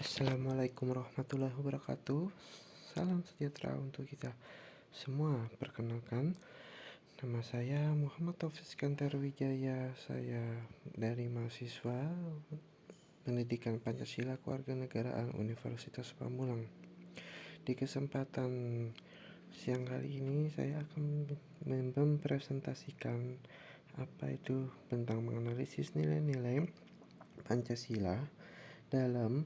Assalamualaikum warahmatullahi wabarakatuh. Salam sejahtera untuk kita semua. Perkenalkan, nama saya Muhammad Taufik Iskandar Wijaya. Saya dari mahasiswa Pendidikan Pancasila Kewarganegaraan Universitas Pamulang. Di kesempatan siang hari ini saya akan mempresentasikan apa itu tentang menganalisis nilai-nilai Pancasila dalam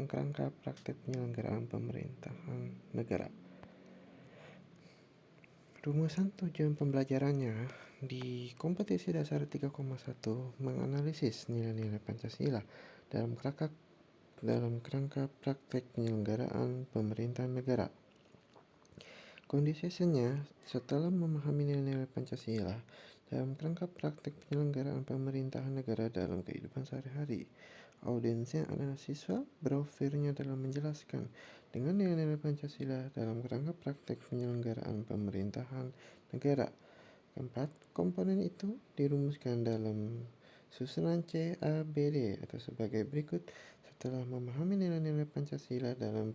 kerangka praktek penyelenggaraan pemerintahan negara. Rumusan tujuan pembelajarannya di kompetisi dasar 3,1 menganalisis nilai-nilai Pancasila dalam kerangka praktek penyelenggaraan pemerintahan negara. Kondisinya, setelah memahami nilai-nilai Pancasila dalam kerangka praktek penyelenggaraan pemerintahan negara dalam kehidupan sehari-hari, audiensnya adalah siswa, berpikirnya dalam menjelaskan dengan nilai-nilai Pancasila dalam kerangka praktek penyelenggaraan pemerintahan negara. Keempat, komponen itu dirumuskan dalam susunan C, A, B, D atau sebagai berikut. Setelah memahami nilai-nilai Pancasila dalam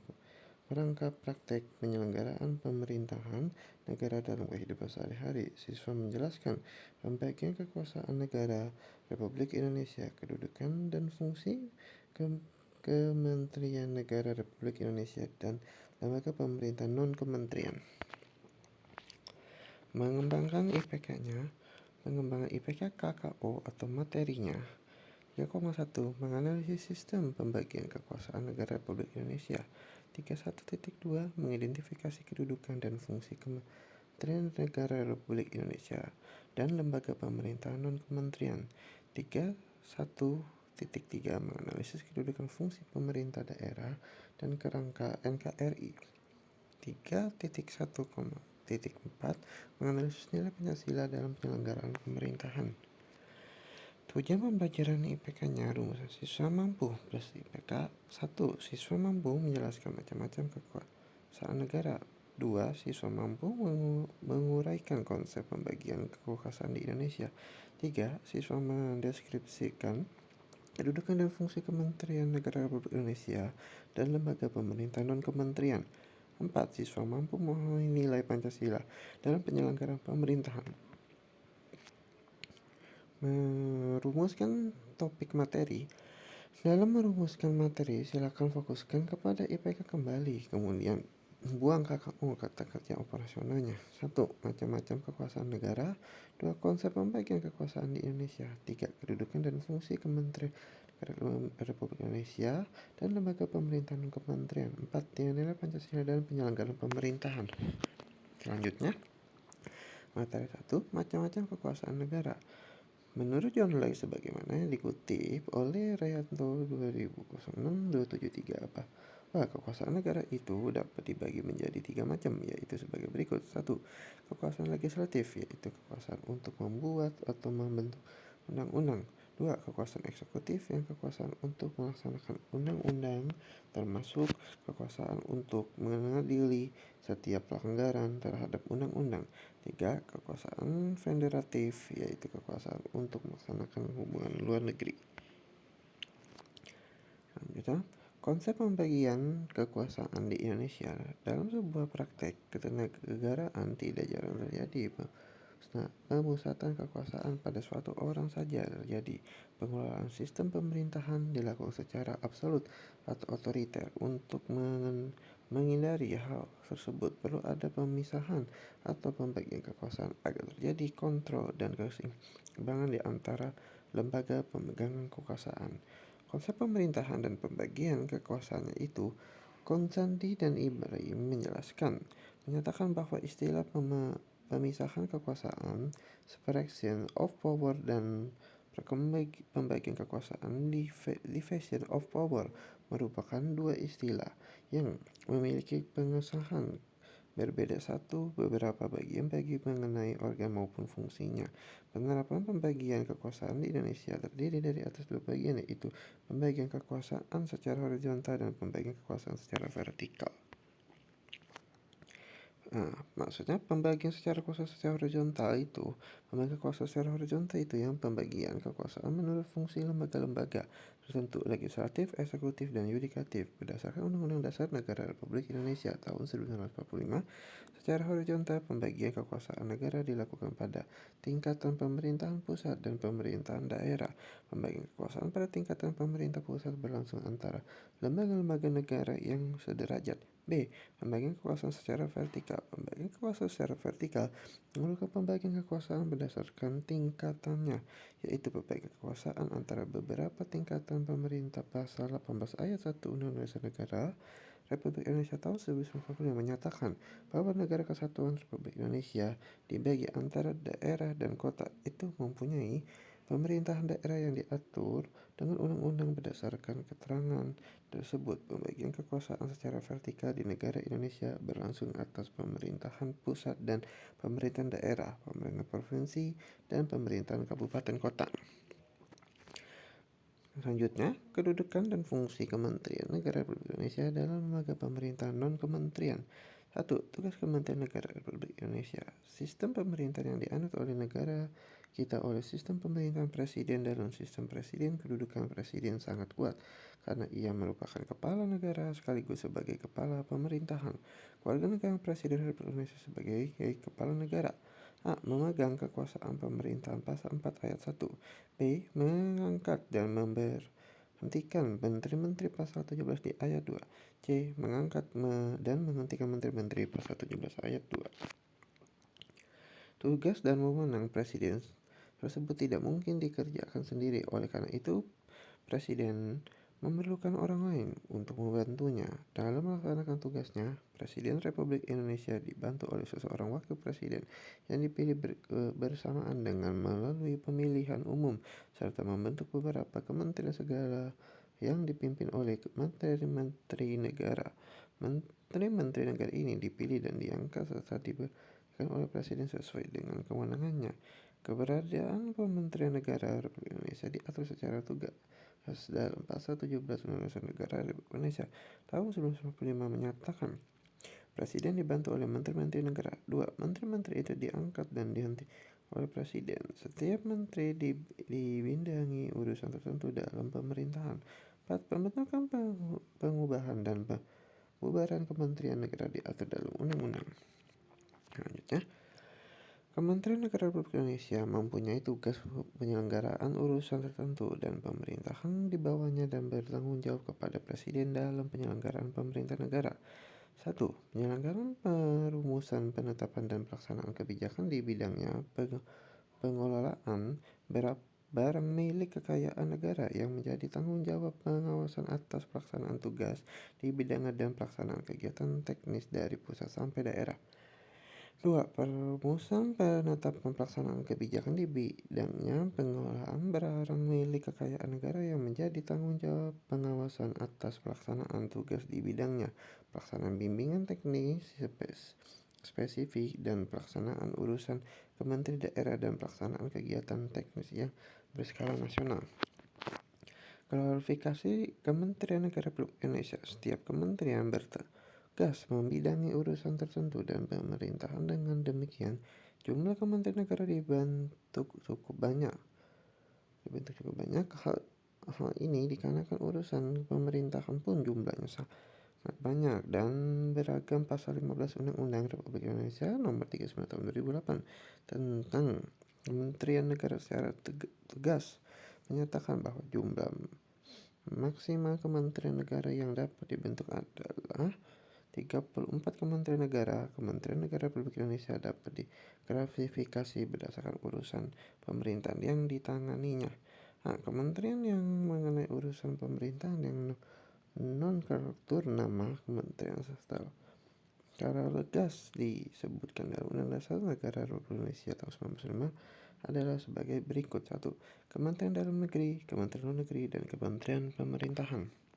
kerangka praktek penyelenggaraan pemerintahan negara dalam kehidupan sehari-hari, siswa menjelaskan pembagian kekuasaan negara Republik Indonesia, kedudukan dan fungsi Kementerian Negara Republik Indonesia dan lembaga pemerintah non-kementerian. Mengembangkan IPK-nya, pengembangan IPK KKO atau materinya. 3,1 menganalisis sistem pembagian kekuasaan negara Republik Indonesia. 31.2 mengidentifikasi kedudukan dan fungsi Kementerian Negara Republik Indonesia dan lembaga pemerintahan non-kementerian. 31.3 menganalisis kedudukan fungsi pemerintah daerah dan kerangka NKRI. 3.1,4 menganalisis nilai Pancasila dalam penyelenggaraan pemerintahan. Tujuan pembelajaran IPK-nya, rumusan siswa mampu plus IPK 1. Siswa mampu menjelaskan macam-macam kekuasaan negara. 2. Siswa mampu menguraikan konsep pembagian kekuasaan di Indonesia. 3. Siswa mendeskripsikan kedudukan dan fungsi Kementerian Negara Republik Indonesia dan lembaga pemerintah non-kementerian. 4. Siswa mampu memahami nilai Pancasila dalam penyelenggaraan pemerintahan. Merumuskan topik materi. Dalam merumuskan materi, silakan fokuskan kepada IPK kembali, kemudian buang KKO kata kerja operasionalnya. 1. Macam-macam kekuasaan negara. 2. Konsep pembagian kekuasaan di Indonesia. 3. Kedudukan dan fungsi Kementerian Republik Indonesia dan lembaga pemerintahan kementerian. 4. Nilai Pancasila dalam penyelenggaraan pemerintahan. Selanjutnya, materi 1. Macam-macam kekuasaan negara. Menurut John Locke sebagaimana yang dikutip oleh Rayanto 2006-273 bahwa kekuasaan negara itu dapat dibagi menjadi 3 macam, yaitu sebagai berikut. 1. Kekuasaan legislatif, yaitu kekuasaan untuk membuat atau membentuk undang-undang. 2. Kekuasaan eksekutif, yang kekuasaan untuk melaksanakan undang-undang, termasuk kekuasaan untuk mengadili setiap pelanggaran terhadap undang-undang. 3. Kekuasaan federatif, yaitu kekuasaan untuk melaksanakan hubungan luar negeri. Selanjutnya, konsep pembagian kekuasaan di Indonesia dalam sebuah praktek ketenaganegaraan tidak jarang terjadi pemusatan kekuasaan pada suatu orang saja terjadi. Pengelolaan sistem pemerintahan dilakukan secara absolut atau otoriter. Untuk menghindari hal tersebut perlu ada pemisahan atau pembagian kekuasaan agar terjadi kontrol dan keseimbangan di antara lembaga pemegang kekuasaan. Konsep pemerintahan dan pembagian kekuasaannya itu, Konsandi dan Ibrahim menyatakan bahwa istilah pemisahan kekuasaan, separation of power, dan pembagian kekuasaan, division of power, merupakan dua istilah yang memiliki pengesahan berbeda. Satu, beberapa bagian bagi mengenai organ maupun fungsinya. Penerapan pembagian kekuasaan di Indonesia terdiri dari atas dua bagian, yaitu pembagian kekuasaan secara horizontal dan pembagian kekuasaan secara vertikal. Maksudnya pembagian secara kekuasaan secara horizontal itu yang pembagian kekuasaan menurut fungsi lembaga-lembaga, tertentu: legislatif, eksekutif, dan yudikatif. Berdasarkan Undang-Undang Dasar Negara Republik Indonesia tahun 1945, secara horizontal pembagian kekuasaan negara dilakukan pada tingkatan pemerintahan pusat dan pemerintahan daerah. Pembagian kekuasaan pada tingkatan pemerintah pusat berlangsung antara lembaga-lembaga negara yang sederajat. B. Pembagian kekuasaan secara vertikal. Pembagian kekuasaan secara vertikal merupakan pembagian kekuasaan berdasarkan tingkatannya, yaitu pembagian kekuasaan antara beberapa tingkatan pemerintah. Pasal 18 ayat 1 Undang-Undang Dasar Negara Republik Indonesia tahun 1945 menyatakan bahwa Negara Kesatuan Republik Indonesia dibagi antara daerah dan kota. Itu mempunyai pemerintahan daerah yang diatur dengan undang-undang. Berdasarkan keterangan tersebut, pembagian kekuasaan secara vertikal di negara Indonesia berlangsung atas pemerintahan pusat dan pemerintahan daerah, pemerintahan provinsi, dan pemerintahan kabupaten kota. Selanjutnya, kedudukan dan fungsi Kementerian Negara Republik Indonesia dalam lembaga pemerintahan non-kementerian. 1. Tugas Kementerian Negara Republik Indonesia. Sistem pemerintahan yang dianut oleh negara kita oleh sistem pemerintahan presiden. Dalam sistem presiden, kedudukan presiden sangat kuat karena ia merupakan kepala negara sekaligus sebagai kepala pemerintahan. Keluarga negaraan Presiden Republik Indonesia sebagai kepala negara. A. Memegang kekuasaan pemerintahan. Pasal 4 ayat 1. B. Mengangkat dan memberhentikan menteri-menteri. Pasal 17 di ayat 2. C. Mengangkat dan menghentikan menteri-menteri. Pasal 17 ayat 2. Tugas dan wewenang presiden tersebut tidak mungkin dikerjakan sendiri. Oleh karena itu, presiden memerlukan orang lain untuk membantunya. Dalam melaksanakan tugasnya, Presiden Republik Indonesia dibantu oleh seseorang wakil presiden yang dipilih bersamaan dengan melalui pemilihan umum, serta membentuk beberapa kementerian segala yang dipimpin oleh menteri-menteri negara. Menteri-menteri negara ini dipilih dan diangkat serta diberikan oleh presiden sesuai dengan kewenangannya. Keberadaan Kementerian Negara Republik Indonesia diatur secara tegas dalam Pasal 17 Undang-Undang Dasar Negara Republik Indonesia tahun 1945 menyatakan presiden dibantu oleh menteri-menteri negara. 2. Menteri-menteri itu diangkat dan dilantik oleh presiden. Setiap menteri dibidangi urusan tertentu dalam pemerintahan. 4. Pembentukan, pengubahan, dan pembubaran kementerian negara diatur dalam undang-undang. Selanjutnya, Kementerian Negara Republik Indonesia mempunyai tugas penyelenggaraan urusan tertentu dan pemerintahan di bawahnya dan bertanggung jawab kepada Presiden dalam penyelenggaraan pemerintah negara. 1. Penyelenggaraan perumusan, penetapan, dan pelaksanaan kebijakan di bidangnya. Pengelolaan barang milik kekayaan negara yang menjadi tanggung jawab pengawasan atas pelaksanaan tugas di bidangnya dan pelaksanaan kegiatan teknis dari pusat sampai daerah. 2. Perumusan, penetapan, pelaksanaan kebijakan di bidangnya. Pengelolaan barang milik kekayaan negara yang menjadi tanggung jawab pengawasan atas pelaksanaan tugas di bidangnya. Pelaksanaan bimbingan teknis spesifik dan pelaksanaan urusan kementerian daerah dan pelaksanaan kegiatan teknis yang berskala nasional. Klarifikasi Kementerian Negara Republik Indonesia. Setiap kementerian bertugas membidangi urusan tertentu dan pemerintahan. Dengan demikian, jumlah kementerian negara dibentuk cukup banyak. Hal ini dikarenakan urusan pemerintahan pun jumlahnya sangat banyak dan beragam. Pasal 15 Undang-Undang Republik Indonesia Nomor 39 Tahun 2008 tentang Kementerian Negara secara tegas menyatakan bahwa jumlah maksimal kementerian negara yang dapat dibentuk adalah 34 kementerian negara. Kementerian Negara Republik Indonesia dapat diklasifikasi berdasarkan urusan pemerintahan yang ditanganinya. Kementerian yang mengenai urusan pemerintahan yang non-struktur. Nama kementerian secara tegas disebutkan dalam Undang-Undang Dasar Negara Republik Indonesia tahun 1945 adalah sebagai berikut. 1. Kementerian Dalam Negeri, Kementerian Luar Negeri, dan Kementerian Pemerintahan.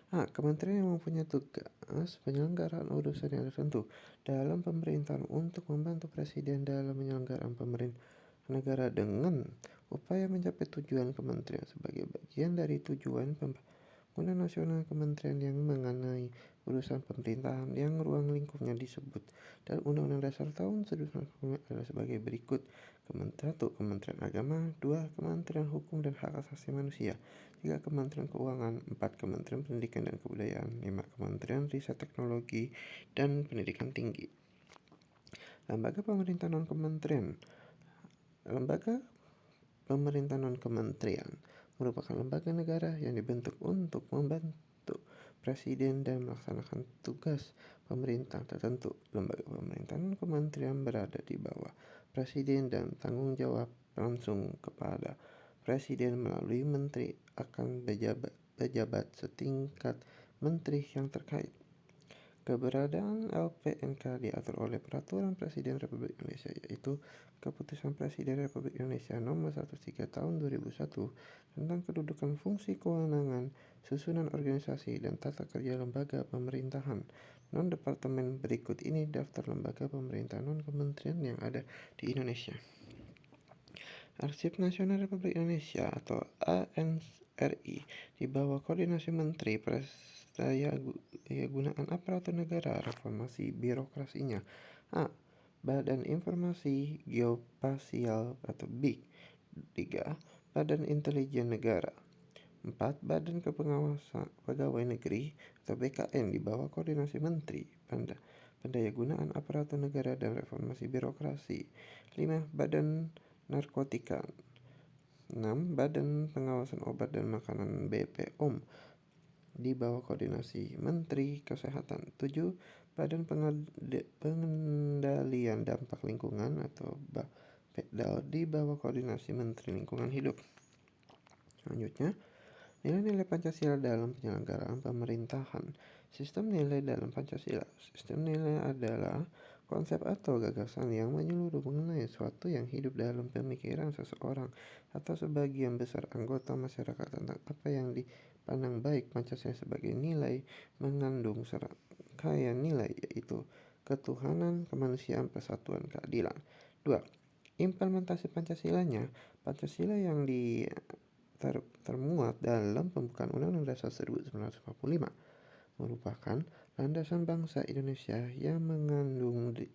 Kementerian yang mempunyai tugas penyelenggaraan urusan yang tertentu dalam pemerintahan untuk membantu presiden dalam penyelenggaraan pemerintahan negara dengan upaya mencapai tujuan kementerian sebagai bagian dari tujuan pembangunan Undang Nasional Kementerian yang mengenai urusan pemerintahan yang ruang lingkupnya disebut dalam Undang-Undang Dasar tahun 1945 adalah sebagai berikut. 1. Kementerian Agama. 2. Kementerian Hukum dan Hak Asasi Manusia. 3. Kementerian Keuangan. 4. Kementerian Pendidikan dan Kebudayaan. 5. Kementerian Riset Teknologi dan Pendidikan Tinggi. Lembaga Pemerintah Non-Kementerian. Lembaga Pemerintah non-kementerian merupakan lembaga negara yang dibentuk untuk membantu presiden dan melaksanakan tugas pemerintah tertentu. Lembaga pemerintah non-kementerian berada di bawah presiden dan tanggung jawab langsung kepada presiden melalui menteri akan pejabat setingkat menteri yang terkait. Keberadaan LPNK diatur oleh Peraturan Presiden Republik Indonesia, yaitu Keputusan Presiden Republik Indonesia Nomor 103 Tahun 2001 tentang kedudukan, fungsi, kewenangan, susunan organisasi, dan tata kerja lembaga pemerintahan non-departemen. Berikut ini daftar lembaga pemerintah non-kementerian yang ada di Indonesia. Arsip Nasional Republik Indonesia atau ANRI di bawah koordinasi Menteri Gunaan Aparatur Negara, reformasi birokrasinya. A. Badan Informasi Geospasial atau BIG. 3. Badan Intelijen Negara. 4. Badan Kepegawaian Negeri atau BKN di bawah koordinasi Menteri Pendayagunaan Aparatur Negara dan Reformasi Birokrasi. 5. Badan Narkotika. 6. Badan Pengawasan Obat dan Makanan BPOM di bawah koordinasi Menteri Kesehatan. 7. Badan Pengendalian Dampak Lingkungan atau Bapedal di bawah koordinasi Menteri Lingkungan Hidup. Selanjutnya, nilai-nilai Pancasila dalam penyelenggaraan pemerintahan. Sistem nilai dalam Pancasila. Sistem nilai adalah konsep atau gagasan yang menyeluruh mengenai sesuatu yang hidup dalam pemikiran seseorang atau sebagian besar anggota masyarakat tentang apa yang dipandang baik. Pancasila sebagai nilai mengandung serangkaian nilai, yaitu ketuhanan, kemanusiaan, persatuan, keadilan. 2. Implementasi Pancasilanya. Pancasila yang termuat dalam pembukaan Undang-Undang Dasar 1945 merupakan landasan bangsa Indonesia yang mengandung 3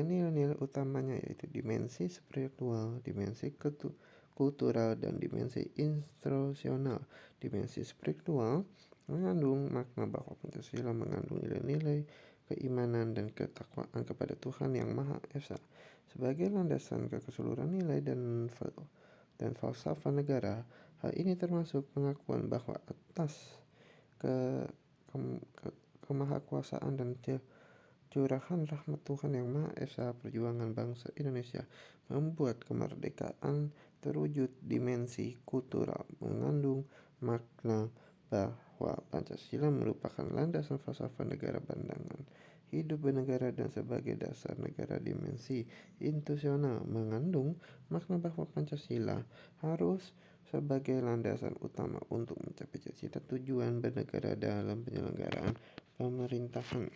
nilai-nilai utamanya, yaitu dimensi spiritual, dimensi kultural, dan dimensi institusional. Dimensi spiritual mengandung makna bahwa Pancasila mengandung nilai-nilai keimanan dan ketakwaan kepada Tuhan Yang Maha Esa sebagai landasan keseluruhan nilai dan falsafah negara. Hal ini termasuk pengakuan bahwa atas kemahakuasaan dan curahan rahmat Tuhan Yang Maha Esa, perjuangan bangsa Indonesia membuat kemerdekaan terwujud. Dimensi kultural mengandung makna bahwa Pancasila merupakan landasan falsafah negara, pandangan hidup bernegara dan sebagai dasar negara. Dimensi institusional mengandung makna bahwa Pancasila harus sebagai landasan utama untuk mencapai cita-cita tujuan bernegara dalam penyelenggaraan pemerintahan.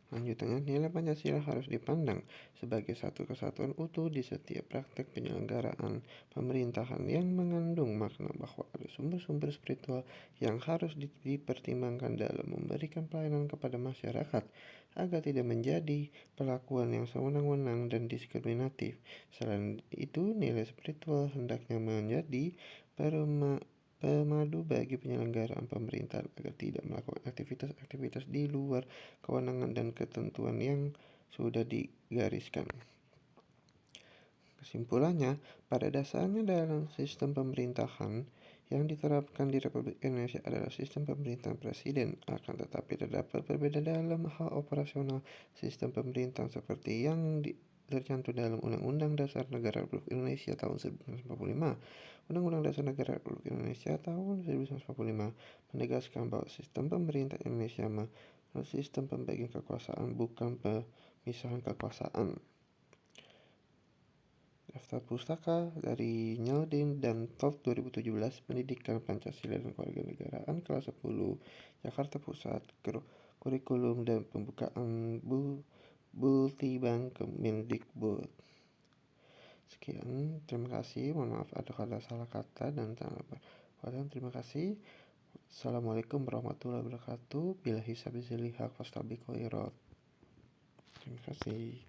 Lanjutannya, nilai Pancasila harus dipandang sebagai satu kesatuan utuh di setiap praktek penyelenggaraan pemerintahan yang mengandung makna bahwa ada sumber-sumber spiritual yang harus dipertimbangkan dalam memberikan pelayanan kepada masyarakat agar tidak menjadi perlakuan yang sewenang-wenang dan diskriminatif. Selain itu, nilai spiritual hendaknya menjadi pemadu bagi penyelenggaraan pemerintahan agar tidak melakukan aktivitas-aktivitas di luar kewenangan dan ketentuan yang sudah digariskan. Kesimpulannya, pada dasarnya dalam sistem pemerintahan yang diterapkan di Republik Indonesia adalah sistem pemerintahan presiden. Akan tetapi terdapat perbedaan dalam hal operasional sistem pemerintahan seperti yang tercantum dalam Undang-Undang Dasar Negara Republik Indonesia tahun 1945. Undang-Undang Dasar Negara Republik Indonesia tahun 1945 menegaskan bahwa sistem pemerintah Indonesia menurut sistem pembagian kekuasaan, bukan pemisahan kekuasaan. Daftar pustaka dari Nyaldin dan Tolt 2017, Pendidikan Pancasila dan Kewarganegaraan kelas 10, Jakarta Pusat, Kurikulum dan Pembukaan Bultibang Kemendikbud. Sekian, terima kasih. Mohon maaf ada salah kata dan jangan lupa Terima kasih. Assalamualaikum warahmatullahi wabarakatuh. Billahi sabizilihaq fastabiqul khairat. Terima kasih.